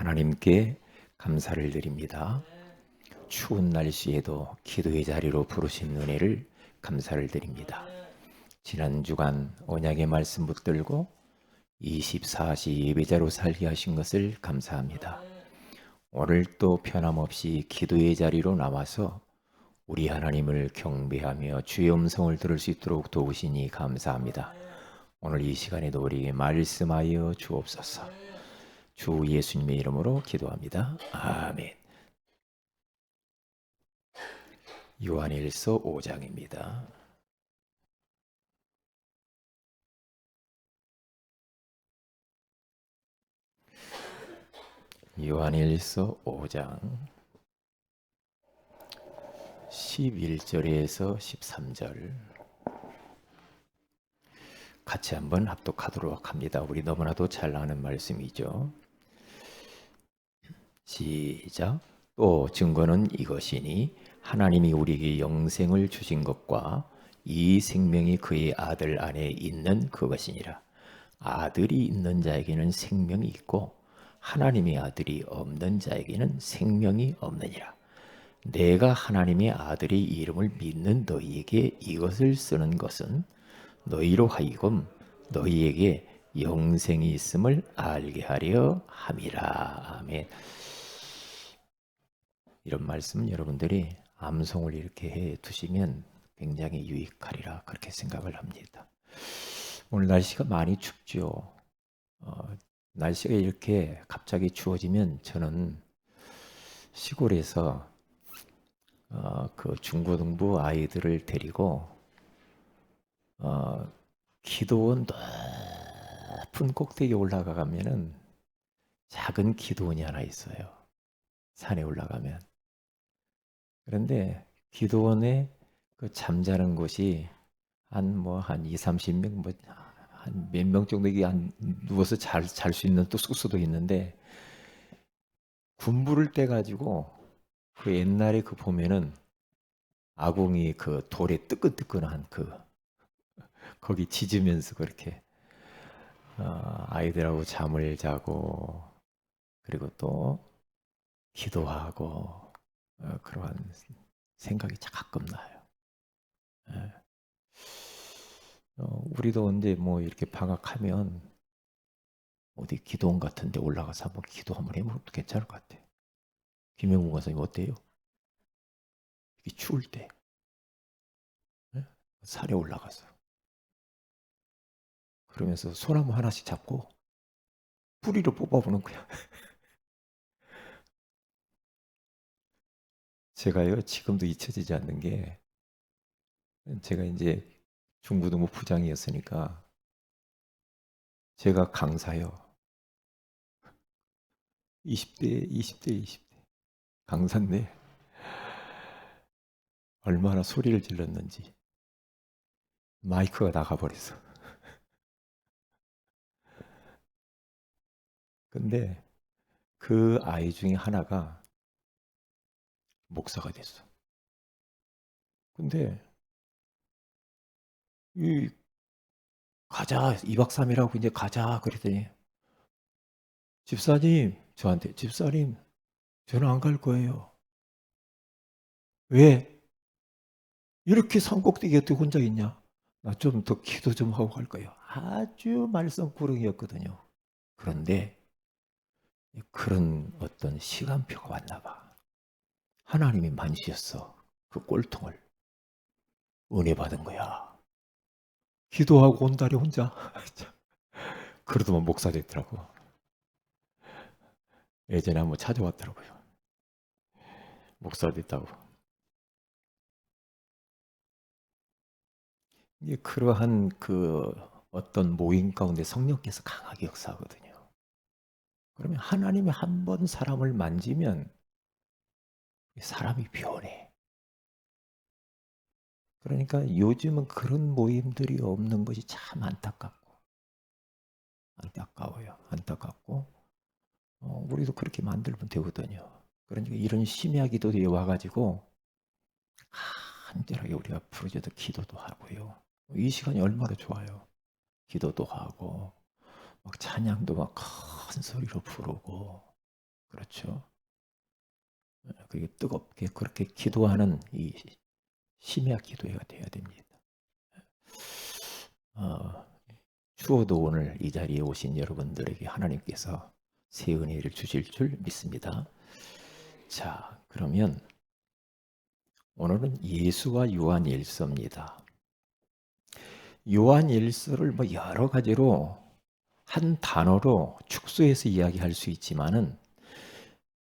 하나님께 감사를 드립니다. 추운 날씨에도 기도의 자리로 부르신 은혜를 감사를 드립니다. 지난 주간 언약의 말씀 붙들고 24시 예배자로 살게 하신 것을 감사합니다. 오늘 또 변함없이 기도의 자리로 나와서 우리 하나님을 경배하며 주의 음성을 들을 수 있도록 도우시니 감사합니다. 오늘 이 시간에도 우리에게 말씀하여 주옵소서. 주 예수님의 이름으로 기도합니다. 아멘. 요한일서 5장입니다. 요한일서 5장 11절에서 13절 같이 한번 합독하도록 합니다. 우리 너무나도 잘 아는 말씀이죠. 시작. 또 증거는 이것이니 하나님이 우리에게 영생을 주신 것과 이 생명이 그의 아들 안에 있는 그것이니라. 아들이 있는 자에게는 생명이 있고 하나님의 아들이 없는 자에게는 생명이 없느니라. 내가 하나님의 아들의 이름을 믿는 너희에게 이것을 쓰는 것은 너희로 하여금 너희에게 영생이 있음을 알게 하려 함이라. 아멘. 이런 말씀은 여러분들이 암송을 이렇게 해 두시면 굉장히 유익하리라 그렇게 생각을 합니다. 오늘 날씨가 많이 춥죠. 날씨가 이렇게 갑자기 추워지면 저는 시골에서 그 중고등부 아이들을 데리고 기도원 높은 꼭대기에 올라가면은 작은 기도원이 하나 있어요. 산에 올라가면. 그런데 기도원에 그 잠자는 곳이 한 2, 30명 한 몇 명 정도 이게 누워서 잘 수 있는 또 숙소도 있는데 군부를 떼 가지고 그 옛날에 그 보면은 아궁이 그 돌에 뜨끈뜨끈한 거기 짖으면서 그렇게 아이들하고 잠을 자고 그리고 또 기도하고 그러한 생각이 가끔 나요. 예. 우리도 언제 뭐 이렇게 방학하면 어디 기도원 같은 데 올라가서 한번 기도 한번 해보면 괜찮을 것 같아요. 김영국 선생님 어때요? 이게 추울 때 예? 산에 올라가서 그러면서 소나무 하나씩 잡고 뿌리를 뽑아보는 거야. 제가요 지금도 잊혀지지 않는 게 제가 이제 중고등부 부장이었으니까 제가 강사요. 20대 강사인데 얼마나 소리를 질렀는지 마이크가 나가버렸어. 근데 그 아이 중에 하나가 목사가 됐어. 근데 이 가자 2박 3일하고 이제 가자 그랬더니 집사님 저한테 집사님 저는 안 갈 거예요. 왜? 이렇게 산꼭대기에 어떻게 혼자 있냐? 나 좀 더 기도 좀 하고 갈 거예요. 아주 말썽꾸러기였거든요. 그런데 그런 어떤 시간표가 왔나 봐. 하나님이 만지셨어. 그 꼴통을. 은혜 받은 거야. 기도하고 온다리 혼자. 그러더만 목사 됐더라고. 예전에 한번 찾아왔더라고요. 목사 됐다고. 이게 그러한 그 어떤 모임 가운데 성령께서 강하게 역사하거든요. 그러면 하나님이 한 번 사람을 만지면 사람이 변해. 그러니까 요즘은 그런 모임들이 없는 것이 참 안타까워요. 안타깝고 우리도 그렇게 만들면 되거든요. 그러니까 이런 심야 기도에 와가지고 간절하게 우리가 부르짖어 기도도 하고요. 이 시간이 얼마나 좋아요. 기도도 하고 막 찬양도 막 큰 소리로 부르고 그렇죠. 그게 뜨겁게 그렇게 기도하는 이 심야 기도회가 되어야 됩니다. 어, 추워도 오늘 이 자리에 오신 여러분들에게 하나님께서 새 은혜를 주실 줄 믿습니다. 자, 그러면 오늘은 예수와 요한 일서입니다. 요한 일서를 뭐 여러 가지로 한 단어로 축소해서 이야기할 수 있지만은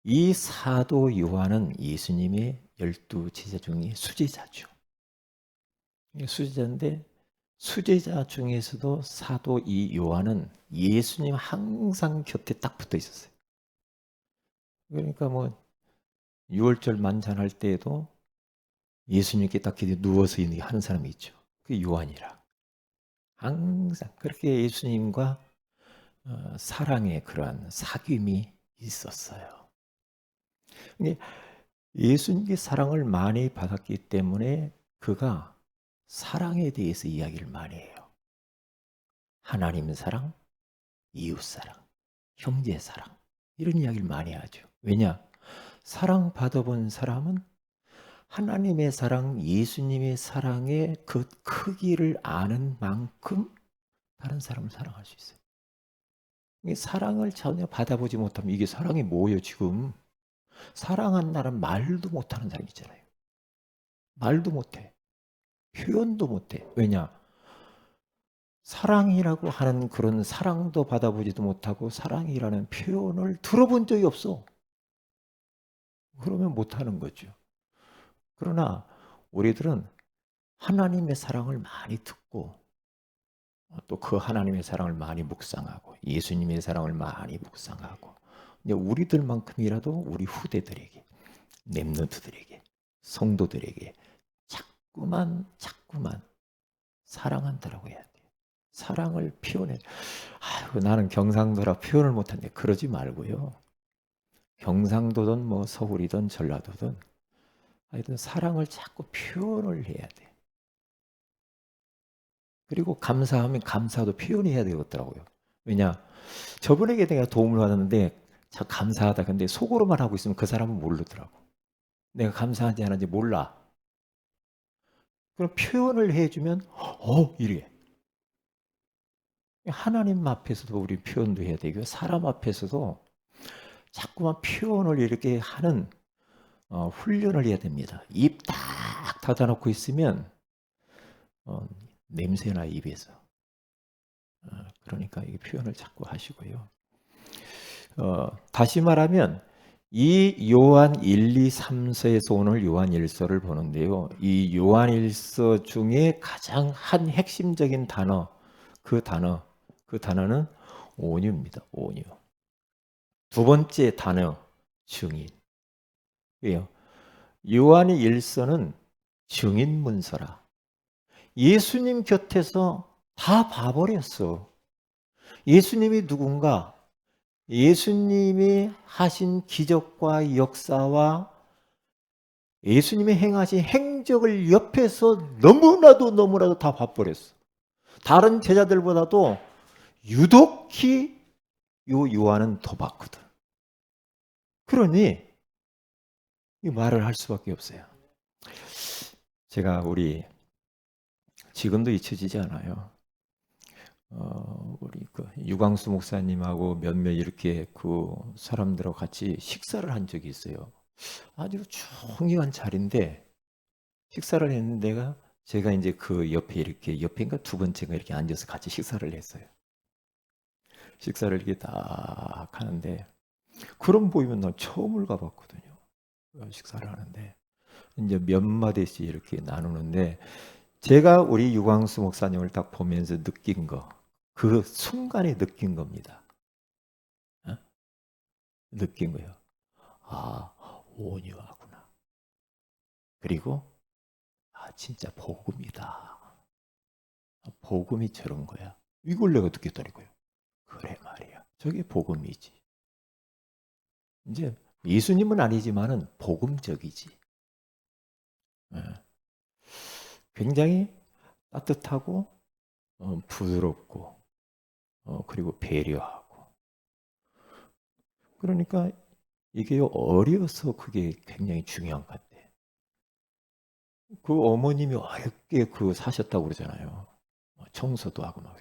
이 사도 요한은 예수님의 12 제자 중에 수제자죠. 수제자인데 수제자 중에서도 사도 이 요한은 예수님 항상 곁에 딱 붙어 있었어요. 그러니까 뭐 6월절 만찬할 때에도 예수님께 딱 누워서 있는 하는 사람이 있죠. 그게 요한이라. 항상 그렇게 예수님과 사랑의 그러한 사귐이 있었어요. 예수님께 사랑을 많이 받았기 때문에 그가 사랑에 대해서 이야기를 많이 해요. 하나님 사랑, 이웃 사랑, 형제 사랑 이런 이야기를 많이 하죠. 왜냐? 사랑 받아본 사람은 하나님의 사랑, 예수님의 사랑의 그 크기를 아는 만큼 다른 사람을 사랑할 수 있어요. 사랑을 전혀 받아보지 못하면 이게 사랑이 뭐예요 지금? 사랑한다는 말도 못하는 사람 있잖아요. 말도 못해. 표현도 못해. 왜냐? 사랑이라고 하는 그런 사랑도 받아보지도 못하고 사랑이라는 표현을 들어본 적이 없어. 그러면 못하는 거죠. 그러나 우리들은 하나님의 사랑을 많이 듣고 또 그 하나님의 사랑을 많이 묵상하고 예수님의 사랑을 많이 묵상하고 근데 우리들만큼이라도 우리 후대들에게 렘넌트들에게 성도들에게 자꾸만 사랑한다라고 해야 돼요. 사랑을 표현해. 아이고 나는 경상도라 표현을 못한대. 그러지 말고요. 경상도든 뭐 서울이든 전라도든 하여튼 사랑을 자꾸 표현을 해야 돼. 그리고 감사하면 감사도 표현해야 되겠더라고요. 왜냐? 저분에게 내가 도움을 받았는데 참 감사하다. 근데 속으로만 하고 있으면 그 사람은 모르더라고. 내가 감사한지 안 하는지 몰라. 그럼 표현을 해주면 이래. 하나님 앞에서도 우리 표현도 해야 되고 사람 앞에서도 자꾸만 표현을 이렇게 하는 훈련을 해야 됩니다. 입 딱 닫아놓고 있으면 냄새나 입에서. 그러니까 이 표현을 자꾸 하시고요. 다시 말하면 이 요한 1, 2, 3서에서 오늘 요한 1서를 보는데요. 이 요한 1서 중에 가장 한 핵심적인 단어, 그 단어는 온유입니다. 온유. 두 번째 단어, 증인. 왜요? 요한의 1서는 증인 문서라. 예수님 곁에서 다 봐버렸어. 예수님이 누군가, 예수님이 하신 기적과 역사와 예수님이 행하신 행적을 옆에서 너무나도 다 봐버렸어. 다른 제자들보다도 유독히 요 요한은 더 봤거든. 그러니 이 말을 할 수밖에 없어요. 제가 우리 지금도 잊혀지지 않아요. 우리 그 유광수 목사님하고 몇몇 이렇게 그 사람들하고 같이 식사를 한 적이 있어요. 아주 중요한 자리인데 식사를 했는데 제가 이제 그 옆에 이렇게 옆인가 두 번째가 이렇게 앉아서 같이 식사를 했어요. 식사를 이렇게 딱 하는데 그런 보이면 난 처음을 가봤거든요. 식사를 하는데 이제 몇 마디씩 이렇게 나누는데 제가 우리 유광수 목사님을 딱 보면서 느낀 거, 그 순간에 느낀 겁니다. 느낀 거예요. 아, 온유하구나. 그리고 진짜 복음이다. 복음이 저런 거야. 이걸 내가 느꼈다니까요. 그래 말이야. 저게 복음이지. 이제 예수님은 아니지만은 복음적이지. 굉장히 따뜻하고 부드럽고 그리고 배려하고. 그러니까 이게 어려서 그게 굉장히 중요한 것 같아. 그 어머님이 어렵게 그 사셨다고 그러잖아요. 청소도 하고 막.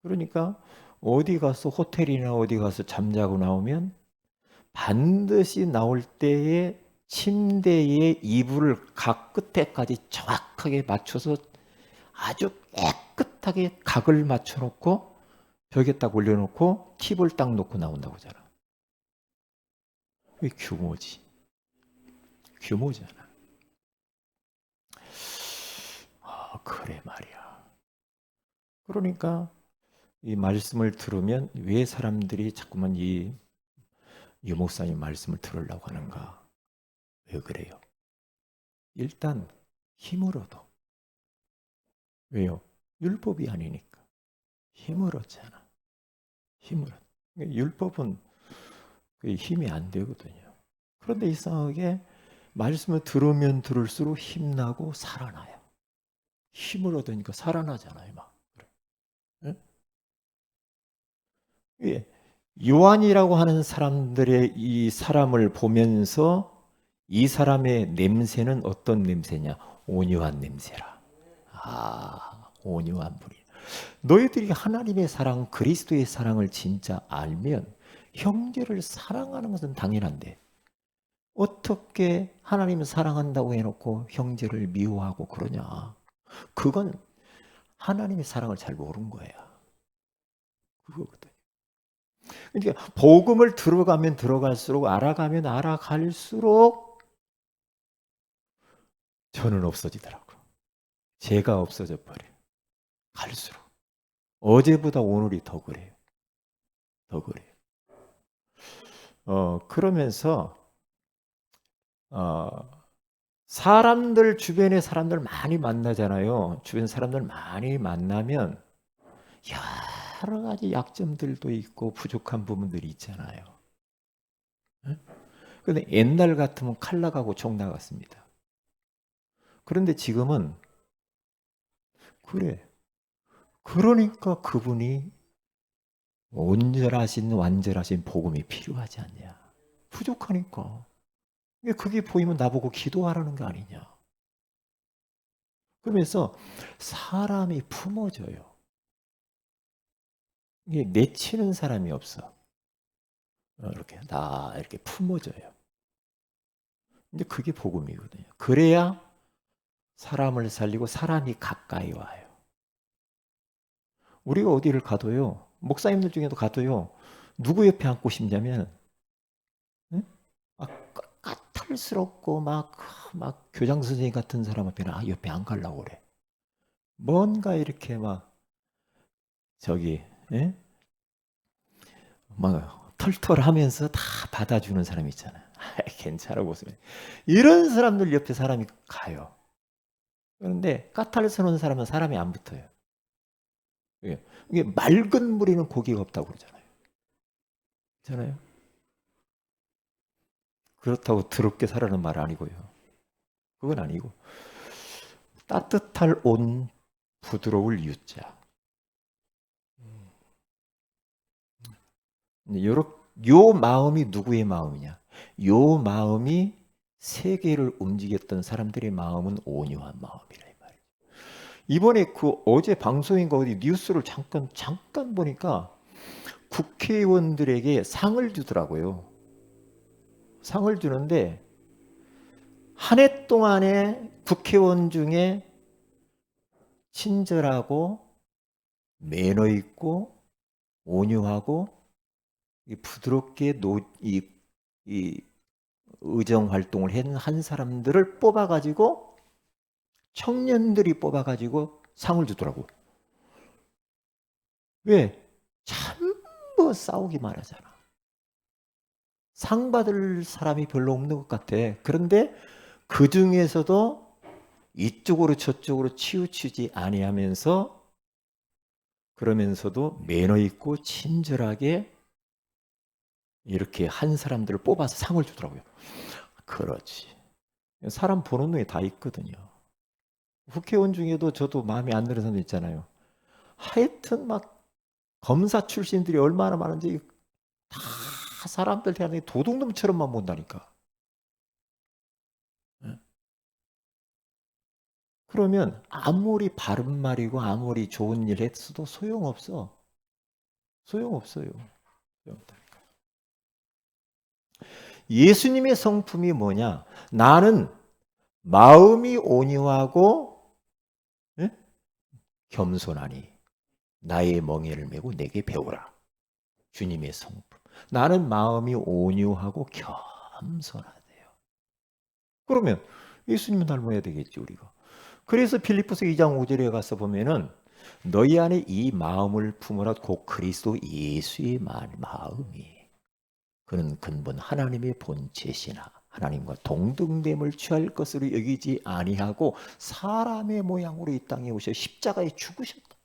그러니까 어디 가서 호텔이나 어디 가서 잠자고 나오면 반드시 나올 때에 침대에 이불을 각 끝에까지 정확하게 맞춰서 아주 깨끗하게 각을 맞춰놓고 벽에 딱 올려놓고 팁을 딱 놓고 나온다고 하잖아. 그게 규모지. 규모잖아. 그래 말이야. 그러니까 이 말씀을 들으면 왜 사람들이 자꾸만 이 유목사님 말씀을 들으려고 하는가? 왜 그래요? 일단 힘으로도. 왜요? 율법이 아니니까. 힘으로잖아. 힘으로. 율법은 힘이 안 되거든요. 그런데 이상하게 말씀을 들으면 들을수록 힘나고 살아나요. 힘을 얻으니까 살아나잖아요, 막. 예? 예. 요한이라고 하는 사람들의 이 사람을 보면서 이 사람의 냄새는 어떤 냄새냐? 온유한 냄새라. 온유한 분이. 너희들이 하나님의 사랑, 그리스도의 사랑을 진짜 알면 형제를 사랑하는 것은 당연한데 어떻게 하나님을 사랑한다고 해놓고 형제를 미워하고 그러냐? 그건 하나님의 사랑을 잘 모르는 거야. 그거거든. 그러니까 복음을 들어가면 들어갈수록 알아가면 알아갈수록 저는 없어지더라고. 죄가 없어져 버려. 갈수록. 어제보다 오늘이 더 그래요. 더 그래요. 그러면서 사람들 주변에 사람들 많이 만나잖아요. 주변 사람들 많이 만나면 여러 가지 약점들도 있고 부족한 부분들이 있잖아요. 근데 옛날 같으면 칼 나가고 총 나갔습니다. 그런데 지금은 그래. 그러니까 그분이 온전하신 완전하신 복음이 필요하지 않냐. 부족하니까. 그게 보이면 나보고 기도하라는 거 아니냐. 그러면서 사람이 품어져요. 이게 내치는 사람이 없어. 이렇게 품어져요. 근데 그게 복음이거든요. 그래야 사람을 살리고 사람이 가까이 와요. 우리가 어디를 가도요, 목사님들 중에도 가도요, 누구 옆에 앉고 싶냐면, 응? 까탈스럽고 막 교장 선생님 같은 사람 앞에는 옆에 안 가려고 그래. 뭔가 이렇게 저기, 예? 막 털털하면서 다 받아주는 사람 있잖아요. 괜찮아 보세요. 이런 사람들 옆에 사람이 가요. 그런데 까탈스러운 사람은 사람이 안 붙어요. 이게 맑은 물에는 고기가 없다고 그러잖아요. 그렇잖아요. 그렇다고 더럽게 살라는 말 아니고요. 그건 아니고 따뜻할 온 부드러울 유자. 요 마음이 누구의 마음이냐? 요 마음이 세계를 움직였던 사람들의 마음은 온유한 마음이라 이 말이에요. 이번에 어제 방송인가 어디 뉴스를 잠깐 보니까 국회의원들에게 상을 주더라고요. 상을 주는데 한 해 동안에 국회의원 중에 친절하고 매너 있고 온유하고 부드럽게 이 의정 활동을 한 사람들을 뽑아가지고 청년들이 뽑아가지고 상을 주더라고. 왜? 전부 싸우기만 하잖아. 상 받을 사람이 별로 없는 것 같아. 그런데 그 중에서도 이쪽으로 저쪽으로 치우치지 아니하면서 그러면서도 매너 있고 친절하게 이렇게 한 사람들을 뽑아서 상을 주더라고요. 그렇지. 사람 보는 눈에 다 있거든요. 국회의원 중에도 저도 마음에 안 드는 사람 있잖아요. 하여튼 막 검사 출신들이 얼마나 많은지 다 사람들 대하는 도둑놈처럼만 본다니까. 그러면 아무리 바른 말이고 아무리 좋은 일 했어도 소용없어. 소용없어요. 예수님의 성품이 뭐냐? 나는 마음이 온유하고 겸손하니 나의 멍에를 메고 내게 배우라. 주님의 성품. 나는 마음이 온유하고 겸손하대요. 그러면 예수님을 닮아야 되겠지 우리가. 그래서 빌립보서 2장 5절에 가서 보면은 너희 안에 이 마음을 품으라. 곧 그리스도 예수의 마음이. 그는 근본 하나님의 본체시나 하나님과 동등됨을 취할 것으로 여기지 아니하고 사람의 모양으로 이 땅에 오셔 십자가에 죽으셨다.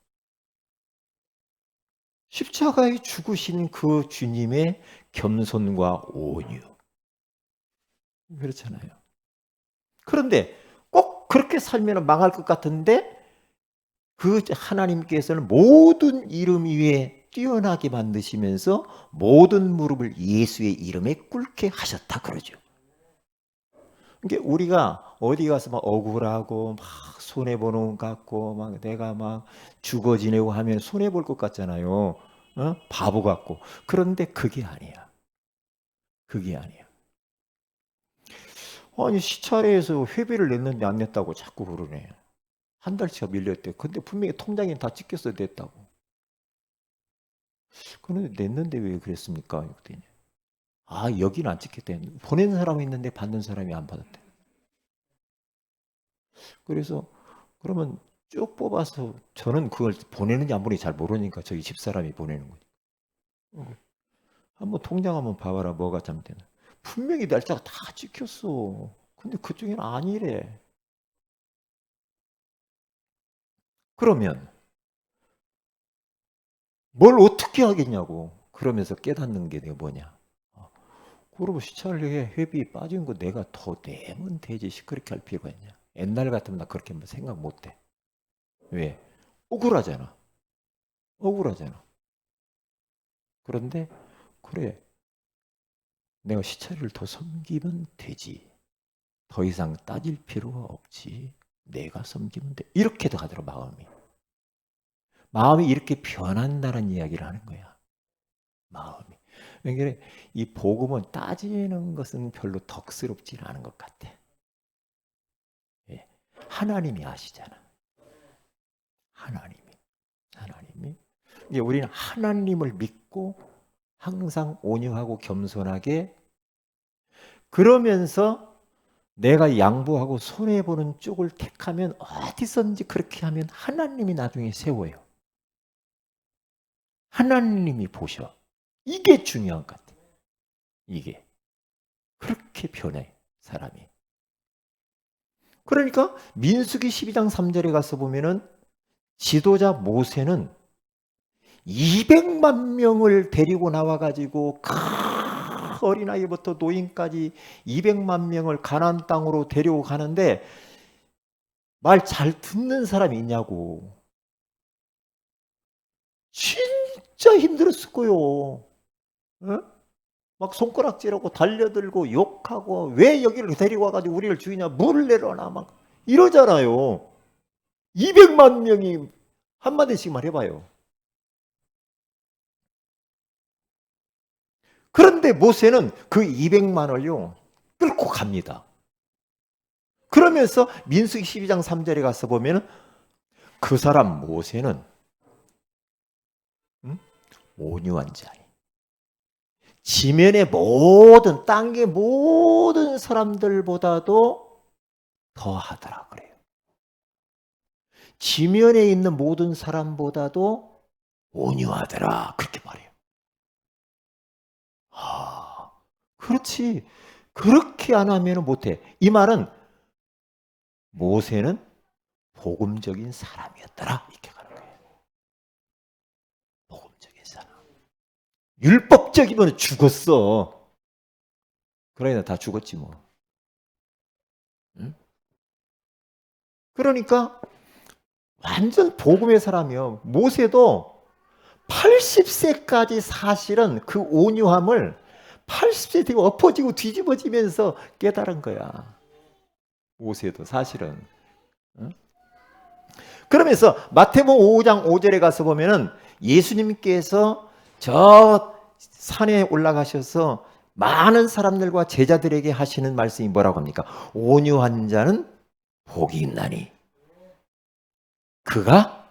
십자가에 죽으신 그 주님의 겸손과 온유. 그렇잖아요. 그런데 꼭 그렇게 살면 망할 것 같은데 그 하나님께서는 모든 이름 위에 뛰어나게 만드시면서 모든 무릎을 예수의 이름에 꿇게 하셨다 그러죠. 그러니까 우리가 어디 가서 막 억울하고 막 손해 보는 것 같고 막 내가 막 죽어 지내고 하면 손해 볼 것 같잖아요. 바보 같고. 그런데 그게 아니야. 그게 아니야. 아니 시차례에서 회비를 냈는데 안 냈다고 자꾸 그러네. 한 달치가 밀렸대. 근데 분명히 통장에 다 찍혔어야 됐다고. 그런데 냈는데 왜 그랬습니까? 그랬더니 아 여기는 안 찍혔대. 보낸 사람이 있는데 받는 사람이 안 받았대. 그래서 그러면 쭉 뽑아서 저는 그걸 보내는지 안 보내는지 잘 모르니까 저희 집사람이 보내는 거지. 한번 통장 한번 봐봐라. 뭐가 잘못되나. 분명히 날짜가 다 찍혔어. 근데 그쪽에는 아니래. 그러면 뭘 어떻게 하겠냐고. 그러면서 깨닫는 게 내가 뭐냐. 그러고 시찰리에 회비 빠진 거 내가 더 내면 되지. 그렇게 할 필요가 있냐. 옛날 같으면 나 그렇게 생각 못 해. 왜? 억울하잖아. 억울하잖아. 그런데 그래. 내가 시찰을 더 섬기면 되지. 더 이상 따질 필요가 없지. 내가 섬기면 돼. 이렇게 더 가더라 마음이. 마음이 이렇게 변한다는 이야기를 하는 거야. 마음이. 그러니까 이 복음은 따지는 것은 별로 덕스럽지 않은 것 같아. 예. 하나님이 아시잖아. 하나님이. 이제 우리는 하나님을 믿고 항상 온유하고 겸손하게 그러면서 내가 양보하고 손해보는 쪽을 택하면 어디선지 그렇게 하면 하나님이 나중에 세워요. 하나님이 보셔. 이게 중요한 것 같아. 이게. 그렇게 변해 사람이. 그러니까 민수기 12장 3절에 가서 보면은 지도자 모세는 200만 명을 데리고 나와가지고 어린아이부터 노인까지 200만 명을 가나안 땅으로 데리고 가는데 말 잘 듣는 사람이 있냐고. 진짜 힘들었을 거요. 막 손가락질하고 달려들고 욕하고 왜 여기를 데리고 와가지고 우리를 죽이냐 물을 내려놔 막 이러잖아요. 200만 명이 한마디씩만 해봐요. 그런데 모세는 그 200만을요 끌고 갑니다. 그러면서 민수기 12장 3절에 가서 보면 그 사람 모세는 온유한 자니 지면의 모든 땅의 모든 사람들보다도 더하더라 그래요. 지면에 있는 모든 사람보다도 온유하더라 그렇게 말해요. 아, 그렇지. 그렇게 안 하면 못해. 이 말은 모세는 복음적인 사람이었더라 이렇게 가는 거예요. 복음적인 사람. 율법적이면 죽었어. 그러니까 다 죽었지 뭐. 응? 그러니까 완전 복음의 사람이요. 모세도 80세까지 사실은 그 온유함을 80세 되고 엎어지고 뒤집어지면서 깨달은 거야. 모세도 사실은. 응? 그러면서 마태복음 5장 5절에 가서 보면은 예수님께서 저 산에 올라가셔서 많은 사람들과 제자들에게 하시는 말씀이 뭐라고 합니까? 온유한 자는 복이 있나니 그가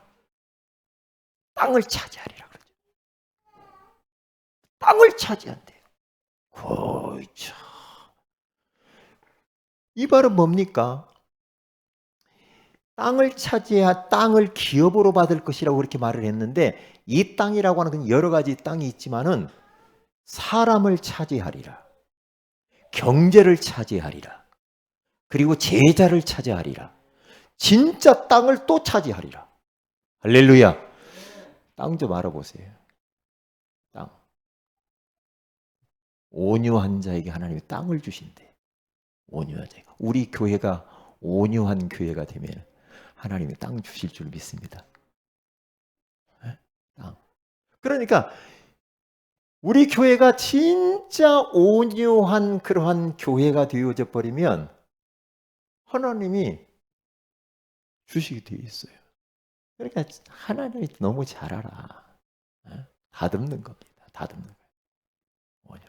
땅을 차지하리라 그러죠. 땅을 차지한대요. 그렇죠. 이 말은 뭡니까? 땅을 땅을 기업으로 받을 것이라고 그렇게 말을 했는데, 이 땅이라고 하는 건 여러 가지 땅이 있지만은 사람을 차지하리라, 경제를 차지하리라, 그리고 제자를 차지하리라, 진짜 땅을 또 차지하리라. 할렐루야. 땅 좀 알아보세요. 땅. 온유한 자에게 하나님이 땅을 주신대. 온유한 자. 우리 교회가 온유한 교회가 되면 하나님이 땅 주실 줄 믿습니다. 땅. 그러니까 우리 교회가 진짜 온유한 그러한 교회가 되어져 버리면 하나님이 주시게 되어 있어요. 그러니까 하나님이 너무 잘 알아. 다듬는 겁니다. 다듬는 거예요. 온유.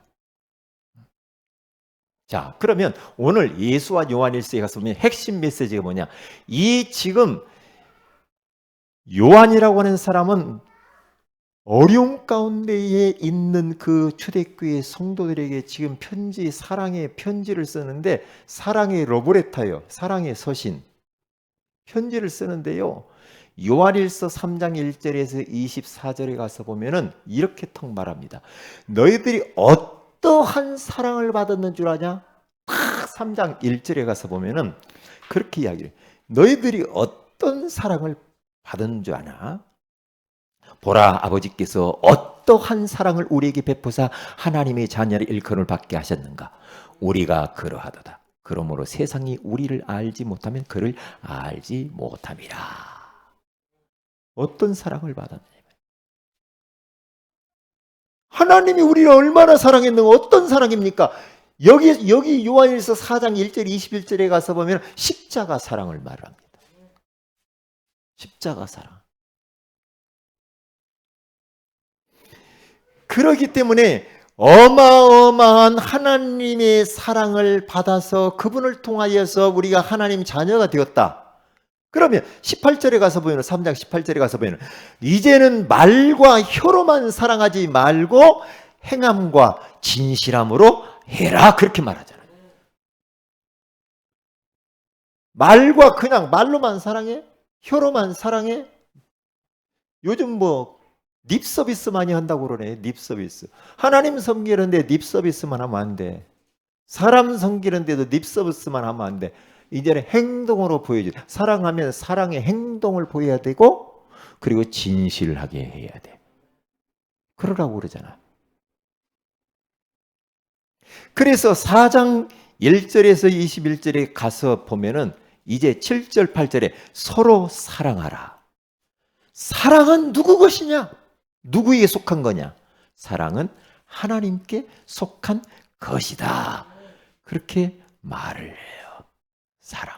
자, 그러면 오늘 예수와 요한일서에 가서 보면 핵심 메시지가 뭐냐? 이 지금 요한이라고 하는 사람은 어려움 가운데에 있는 그 초대교회 성도들에게 지금 사랑의 편지를 쓰는데, 사랑의 러브레터예요. 사랑의 서신. 편지를 쓰는데요. 요한일서 3장 1절에서 24절에 가서 보면은 이렇게 턱 말합니다. 너희들이 어떠한 사랑을 받았는 줄 아냐? 3장 1절에 가서 보면은 그렇게 이야기를 해요. 너희들이 어떤 사랑을 받은 줄 아나? 보라, 아버지께서 어떠한 사랑을 우리에게 베푸사 하나님의 자녀를 일컬음을 받게 하셨는가? 우리가 그러하도다. 그러므로 세상이 우리를 알지 못하면 그를 알지 못함이라. 어떤 사랑을 받았느냐? 하나님이 우리를 얼마나 사랑했는가? 어떤 사랑입니까? 여기 요한일서 4장 1절 21절에 가서 보면 십자가 사랑을 말합니다. 십자가 사랑. 그렇기 때문에 어마어마한 하나님의 사랑을 받아서 그분을 통하여서 우리가 하나님 자녀가 되었다. 그러면 18절에 가서 보면 3장 18절에 가서 보면 이제는 말과 혀로만 사랑하지 말고 행함과 진실함으로 해라, 그렇게 말하잖아요. 말과 그냥 말로만 사랑해? 혀로만 사랑해? 요즘 뭐 립서비스 많이 한다고 그러네. 립서비스. 하나님 섬기는데 립서비스만 하면 안 돼. 사람 섬기는데도 립서비스만 하면 안 돼. 이제는 행동으로 보여줘. 사랑하면 사랑의 행동을 보여야 되고, 그리고 진실하게 해야 돼. 그러라고 그러잖아. 그래서 4장 1절에서 21절에 가서 보면은 이제 7절 8절에 서로 사랑하라. 사랑은 누구 것이냐? 누구에게 속한 거냐? 사랑은 하나님께 속한 것이다. 그렇게 말을 해요. 사랑.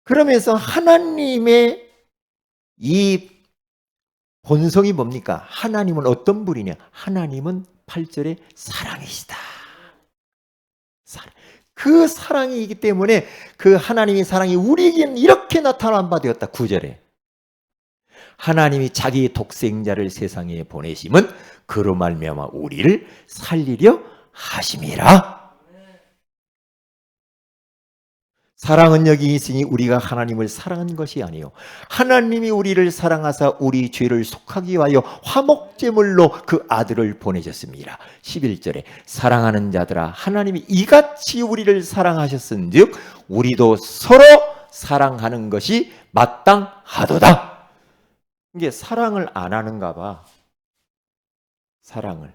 그러면서 하나님의 이 본성이 뭡니까? 하나님은 어떤 분이냐? 하나님은 8절에 사랑이시다. 사랑. 그 사랑이기 때문에 그 하나님의 사랑이 우리에게는 이렇게 나타난 바 되었다. 9절에 하나님이 자기 독생자를 세상에 보내심은 그로 말미암아 우리를 살리려 하심이라. 사랑은 여기 있으니 우리가 하나님을 사랑한 것이 아니요 하나님이 우리를 사랑하사 우리 죄를 속하기 위하여 화목제물로 그 아들을 보내셨습니다. 11절에 사랑하는 자들아 하나님이 이같이 우리를 사랑하셨은즉 우리도 서로 사랑하는 것이 마땅하도다. 이게 사랑을 안 하는가 봐. 사랑을.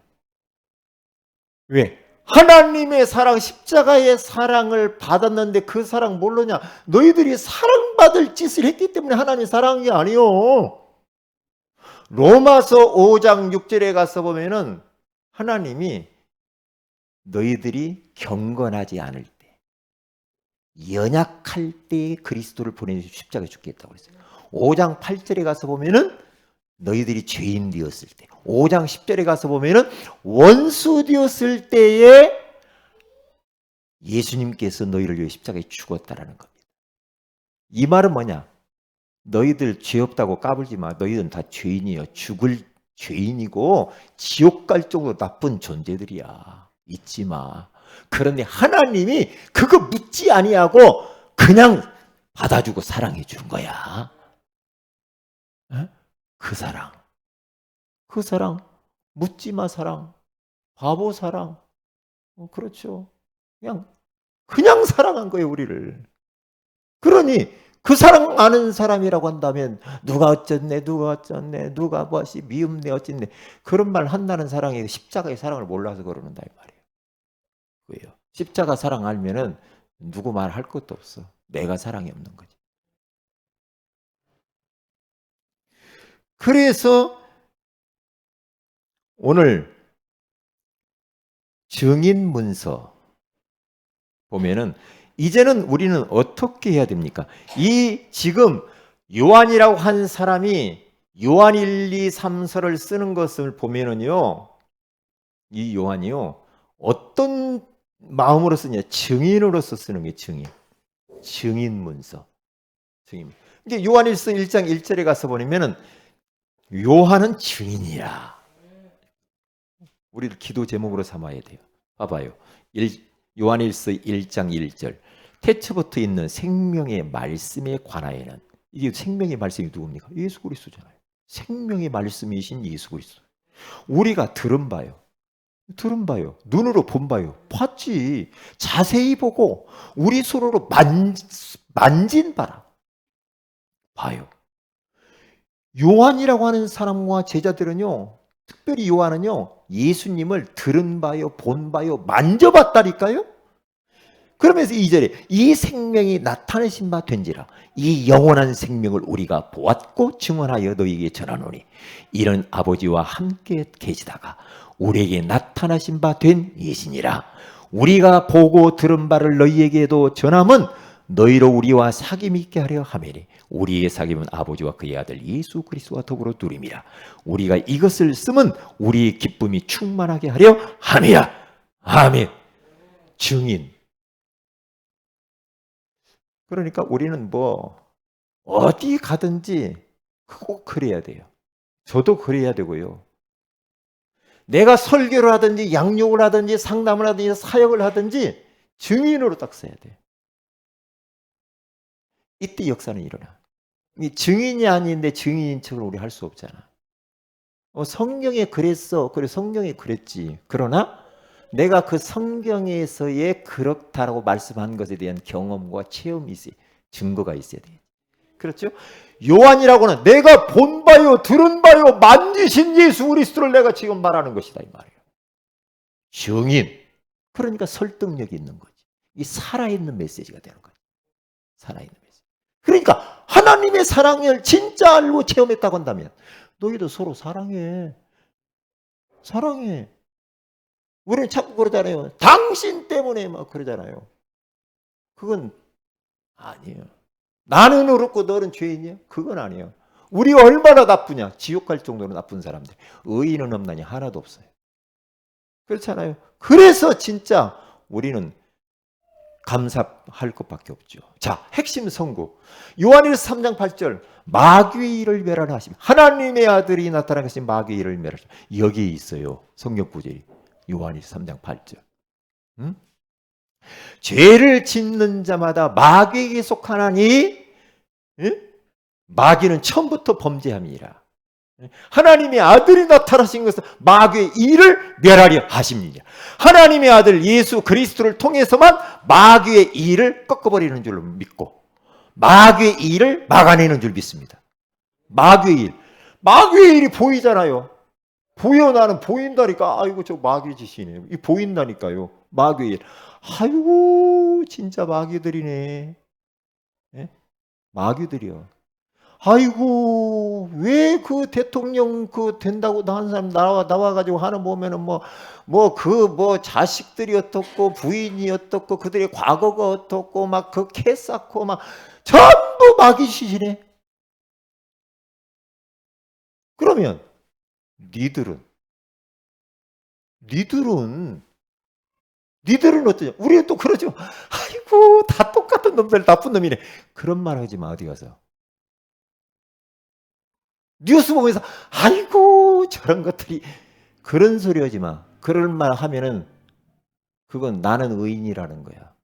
왜? 하나님의 사랑, 십자가의 사랑을 받았는데 그 사랑 모르냐? 너희들이 사랑받을 짓을 했기 때문에 하나님이 사랑한 게 아니요. 로마서 5장 6절에 가서 보면은 하나님이 너희들이 경건하지 않을 때, 연약할 때 그리스도를 보내주시고 십자가에 죽겠다고 그랬어요. 5장 8절에 가서 보면은 너희들이 죄인 되었을 때, 5장 10절에 가서 보면은 원수 되었을 때에 예수님께서 너희를 위해 십자가에 죽었다라는 겁니다. 이 말은 뭐냐? 너희들 죄 없다고 까불지 마. 너희들은 다 죄인이요. 죽을 죄인이고 지옥 갈 정도로 나쁜 존재들이야. 잊지 마. 그런데 하나님이 그거 묻지 아니하고 그냥 받아주고 사랑해 주는 거야. 에? 그 사랑. 그 사랑. 묻지 마 사랑. 바보 사랑. 그렇죠. 그냥 사랑한 거예요, 우리를. 그러니 그 사랑 아는 사람이라고 한다면 누가 어쨌네, 누가 어쨌네, 누가 뭐시 미움네 어쨌네 그런 말 한다는 사랑이 십자가의 사랑을 몰라서 그러는다 이 말이에요. 왜요? 십자가 사랑 알면은 누구 말할 것도 없어. 내가 사랑이 없는 거지. 그래서 오늘 증인 문서 보면은 이제는 우리는 어떻게 해야 됩니까? 이 지금 요한이라고 한 사람이 요한 1, 2, 3서를 쓰는 것을 보면은요, 이 요한이요, 어떤 마음으로 쓰냐? 증인으로서 쓰는 게 증인. 증인 문서. 증인. 이게 요한 1서 1장 1절에 가서 보면은 요한은 증인이야. 우리를 기도 제목으로 삼아야 돼요. 봐봐요. 요한 1서 1장 1절. 태초부터 있는 생명의 말씀에 관하여는, 이게 생명의 말씀이 누굽니까? 예수 그리스도잖아요. 생명의 말씀이신 예수 그리스도. 우리가 들은 바요. 눈으로 본 바요. 봤지. 자세히 보고 우리 손으로 만진 바라. 봐요. 요한이라고 하는 사람과 제자들은요, 특별히 요한은요, 예수님을 들은 바요, 본 바요, 만져봤다니까요? 그러면서 2절에 이 생명이 나타내신 바 된지라 이 영원한 생명을 우리가 보았고 증언하여 너희에게 전하노니 이런 아버지와 함께 계시다가 우리에게 나타나신 바 된 예시니라. 우리가 보고 들은 바를 너희에게도 전함은 너희로 우리와 사귐 있게 하려 하매니 우리의 사귐은 아버지와 그의 아들 예수 그리스도와 더불어 누림이라. 우리가 이것을 쓰면 우리의 기쁨이 충만하게 하려 함이라. 아멘. 증인. 그러니까 우리는 뭐 어디 가든지 꼭 그래야 돼요. 저도 그래야 되고요. 내가 설교를 하든지 양육을 하든지 상담을 하든지 사역을 하든지 증인으로 딱 써야 돼요. 이때 역사는 일어나. 증인이 아닌데 증인인 척을 우리 할 수 없잖아. 성경에 그랬어. 그래 성경에 그랬지. 그러나 내가 그 성경에서의 그렇다라고 말씀한 것에 대한 경험과 체험이 있어야, 증거가 있어야 돼. 그렇죠? 요한이라고는 내가 본 바요, 들은 바요, 만지신 예수 그리스도를 내가 지금 말하는 것이다 이 말이에요. 증인. 그러니까 설득력이 있는 거지. 이 살아있는 메시지가 되는 거지. 살아있는 메시지. 그러니까 하나님의 사랑을 진짜 알고 체험했다고 한다면 너희도 서로 사랑해. 사랑해. 우리는 자꾸 그러잖아요. 당신 때문에 막 그러잖아요. 그건 아니에요. 나는 어렵고 너는 죄인이야? 그건 아니에요. 우리 얼마나 나쁘냐? 지옥 갈 정도로 나쁜 사람들. 의인은 없나니 하나도 없어요. 그렇잖아요. 그래서 진짜 우리는 감사할 것밖에 없죠. 자, 핵심 선고. 요한일서 3장 8절. 마귀의 일을 멸하시며 하나님의 아들이 나타난 것이 마귀의 일을 멸하시며. 여기에 있어요. 성경 구절이. 요한일서 3장 8절. 응? 죄를 짓는 자마다 마귀에게 속하나니 마귀는 처음부터 범죄함이라. 하나님의 아들이 나타나신 것은 마귀의 일을 멸하려 하십니다. 하나님의 아들 예수 그리스도를 통해서만 마귀의 일을 꺾어버리는 줄로 믿고 마귀의 일을 막아내는 줄 믿습니다. 마귀의 일이 보이잖아요. 보여. 나는 보인다니까. 아이고 저 마귀 짓이네. 이 보인다니까요. 마귀의 일. 아이고 진짜 마귀들이네. 예? 마귀들이요. 아이고, 왜 그 대통령 그 된다고 한 사람 나와가지고 하는 보면은 자식들이 어떻고 부인이 어떻고 그들의 과거가 어떻고 막 그 캐 쌓고 막 전부 마귀시시네. 그러면 니들은 어떠냐? 우리는 또 그러죠. 아이고, 다 똑같은 놈들, 나쁜 놈이네. 그런 말 하지 마, 어디 가서. 뉴스 보면서, 아이고, 저런 것들이. 그런 소리 하지 마. 그런 말 하면은, 그건 나는 의인이라는 거야.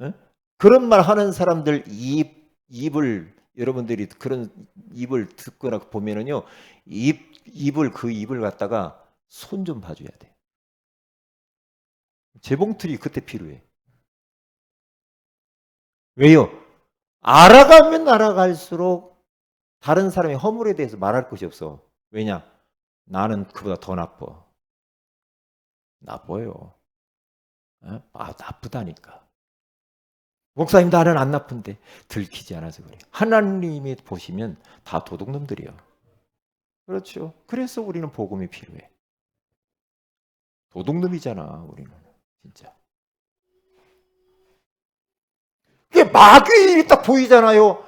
에? 그런 말 하는 사람들 여러분들이 그런 입을 듣거나 보면은요, 그 입을 갖다가 손 좀 봐줘야 돼. 재봉틀이 그때 필요해. 왜요? 알아가면 알아갈수록 다른 사람의 허물에 대해서 말할 것이 없어. 왜냐? 나는 그보다 더 나빠. 나빠요. 나쁘다니까. 목사님, 나는 안 나쁜데. 들키지 않아서 그래. 하나님이 보시면 다 도둑놈들이요. 그렇죠. 그래서 우리는 복음이 필요해. 도둑놈이잖아, 우리는. 진짜. 그게 마귀의 일이 딱 보이잖아요.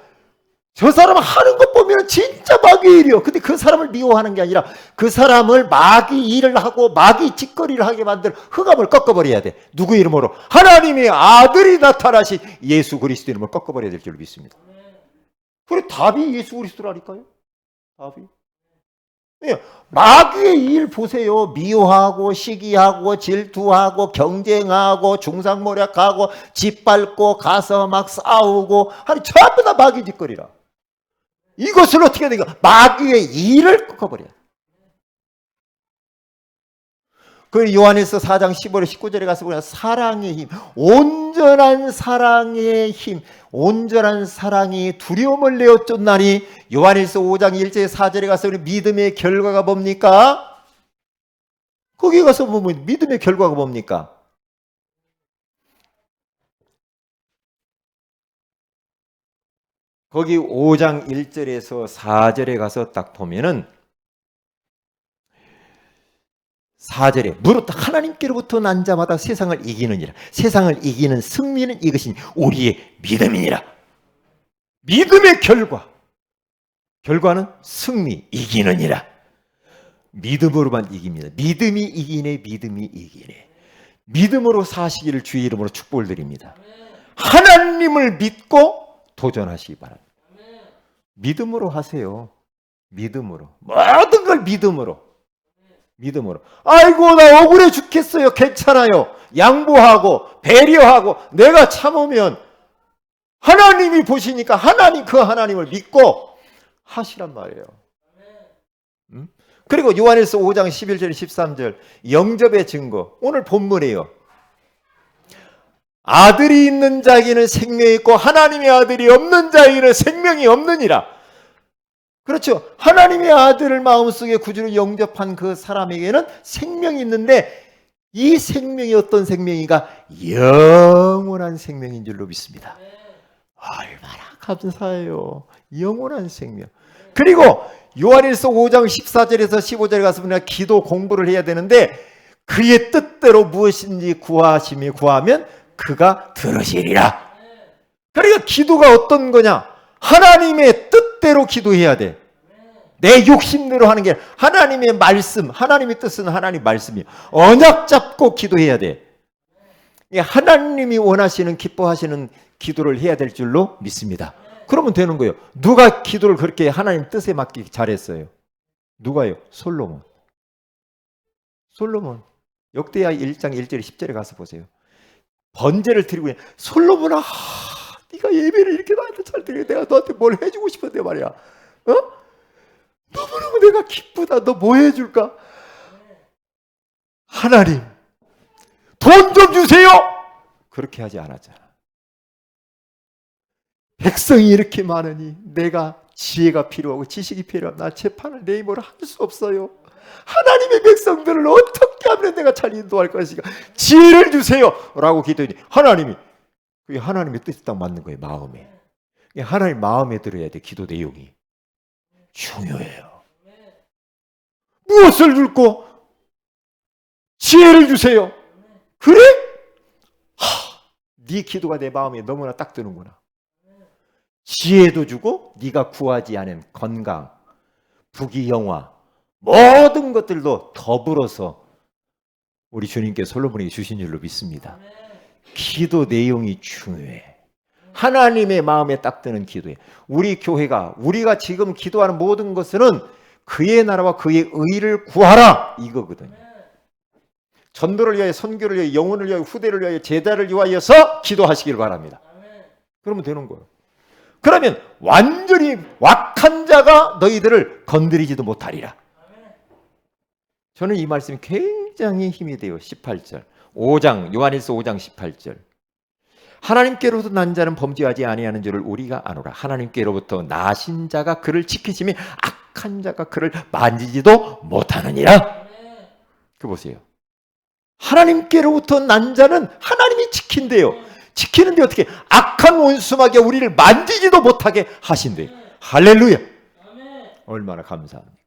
저 사람 하는 것 보면 진짜 마귀의 일이요. 근데 그 사람을 미워하는 게 아니라 그 사람을 마귀 일을 하고 마귀 짓거리를 하게 만들 흑암을 꺾어버려야 돼. 누구 이름으로? 하나님의 아들이 나타나신 예수 그리스도 이름을 꺾어버려야 될 줄 믿습니다. 그래, 답이 예수 그리스도라니까요. 답이. 마귀의 일 보세요. 미워하고 시기하고 질투하고 경쟁하고 중상모략하고 짓밟고 가서 막 싸우고 하니 전부 다 마귀 짓거리라. 이것을 어떻게 해야 되는가? 마귀의 일을 꺾어버려야 돼. 그 요한일서 4장 15절 19절에 가서 보면 사랑의 힘, 온전한 사랑의 힘, 온전한 사랑이 두려움을 내어 쫓나니 요한일서 5장 1절 4절에 가서 우리 믿음의 결과가 뭡니까? 거기 가서 보면 믿음의 결과가 뭡니까? 거기 5장 1절에서 4절에 가서 딱 보면은 4절에 무릇 하나님께로부터 난 자마다 세상을 이기느니라. 세상을 이기는 승리는 이것이 우리의 믿음이니라. 믿음의 결과는 승리, 이기느니라. 믿음으로만 이깁니다. 믿음이 이기네. 믿음으로 사시기를 주의 이름으로 축복을 드립니다. 하나님을 믿고 도전하시기 바랍니다. 믿음으로 하세요. 믿음으로. 모든 걸 믿음으로. 아이고, 나 억울해 죽겠어요. 괜찮아요. 양보하고 배려하고 내가 참으면 하나님이 보시니까 그 하나님을 믿고 하시란 말이에요. 그리고 요한일서 5장 11절 13절 영접의 증거, 오늘 본문이에요. 아들이 있는 자에게는 생명이 있고 하나님의 아들이 없는 자에게는 생명이 없느니라. 그렇죠. 하나님의 아들을 마음속에 구주로 영접한 그 사람에게는 생명이 있는데 이 생명이 어떤 생명인가? 영원한 생명인 줄로 믿습니다. 얼마나 감사해요. 영원한 생명. 그리고 요한일서 5장 14절에서 15절에 가서 우리가 기도 공부를 해야 되는데 그의 뜻대로 무엇인지 구하면 그가 들으시리라. 그러니까 기도가 어떤 거냐? 하나님의 뜻대로 기도해야 돼. 내 욕심대로 하는 게 하나님의 말씀, 하나님의 뜻은 하나님 말씀이에요. 언약 잡고 기도해야 돼. 하나님이 원하시는 기뻐하시는 기도를 해야 될 줄로 믿습니다. 그러면 되는 거예요. 누가 기도를 그렇게 하나님 뜻에 맞게 잘했어요? 누가요? 솔로몬. 역대하 1장 1절에 10절에 가서 보세요. 번제를 드리고 솔로몬아, 네가 예배를 이렇게 나한테 잘 드리고 내가 너한테 뭘 해주고 싶은데 말이야. 너무너무 내가 기쁘다. 너 뭐 해줄까? 하나님, 돈 좀 주세요. 그렇게 하지 않았잖아. 백성이 이렇게 많으니 내가 지혜가 필요하고 지식이 필요하면 나 재판을 내 힘으로 할 수 없어요. 하나님의 백성들을 어떻게 하면 내가 잘 인도할 것인가? 지혜를 주세요 라고 기도했더니 하나님이 그게 하나님의 뜻이 딱 맞는 거예요. 마음에. 하나님 마음에 들어야 돼. 기도 내용이 중요해요. 무엇을 줄고 지혜를 주세요. 그래? 네 기도가 내 마음에 너무나 딱 드는구나. 지혜도 주고 네가 구하지 않은 건강, 부귀영화 모든 것들도 더불어서 우리 주님께 솔로몬에게 주신 줄로 믿습니다. 기도 내용이 중요해. 하나님의 마음에 딱 드는 기도에 우리 교회가 우리가 지금 기도하는 모든 것은 그의 나라와 그의 의를 구하라 이거거든요. 전도를 위하여, 선교를 위하여, 영혼을 위하여, 후대를 위하여, 제자를 위하여서 기도하시길 바랍니다. 그러면 되는 거예요. 그러면 완전히 완악한 자가 너희들을 건드리지도 못하리라. 저는 이 말씀이 굉장히 힘이 돼요. 18절 5장 요한일서 5장 18절 하나님께로부터 난 자는 범죄하지 아니하는 줄을 우리가 아노라. 하나님께로부터 나신 자가 그를 지키시며 악한 자가 그를 만지지도 못하느니라. 그 보세요. 하나님께로부터 난 자는 하나님이 지킨대요. 지키는데 어떻게? 악한 원수마귀 우리를 만지지도 못하게 하신대요. 할렐루야. 얼마나 감사합니까?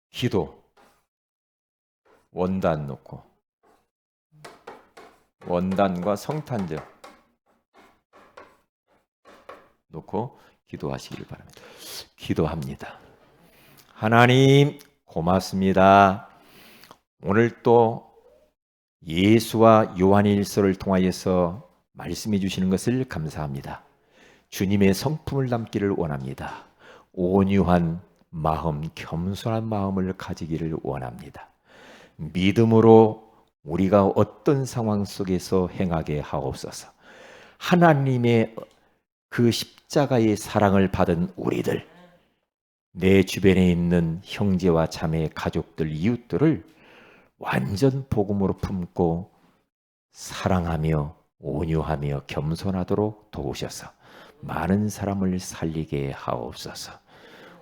기도 원단 놓고 원단과 성탄절 놓고 기도하시기를 바랍니다. 기도합니다. 하나님 고맙습니다. 오늘 또 예수와 요한일서를 통하여서 말씀해 주시는 것을 감사합니다. 주님의 성품을 담기를 원합니다. 온유한 마음, 겸손한 마음을 가지기를 원합니다. 믿음으로 우리가 어떤 상황 속에서 행하게 하옵소서. 하나님의 그 십자가의 사랑을 받은 우리들, 내 주변에 있는 형제와 자매, 가족들, 이웃들을 완전 복음으로 품고 사랑하며 온유하며 겸손하도록 도우셔서 많은 사람을 살리게 하옵소서.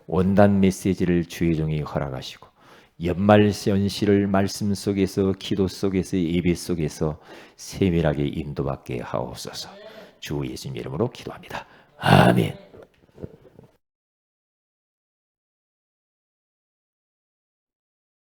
원단 메시지를 주의 종이 허락하시고 연말연시를 말씀 속에서 기도 속에서 예배 속에서 세밀하게 인도받게 하옵소서. 주 예수님 이름으로 기도합니다. 아멘.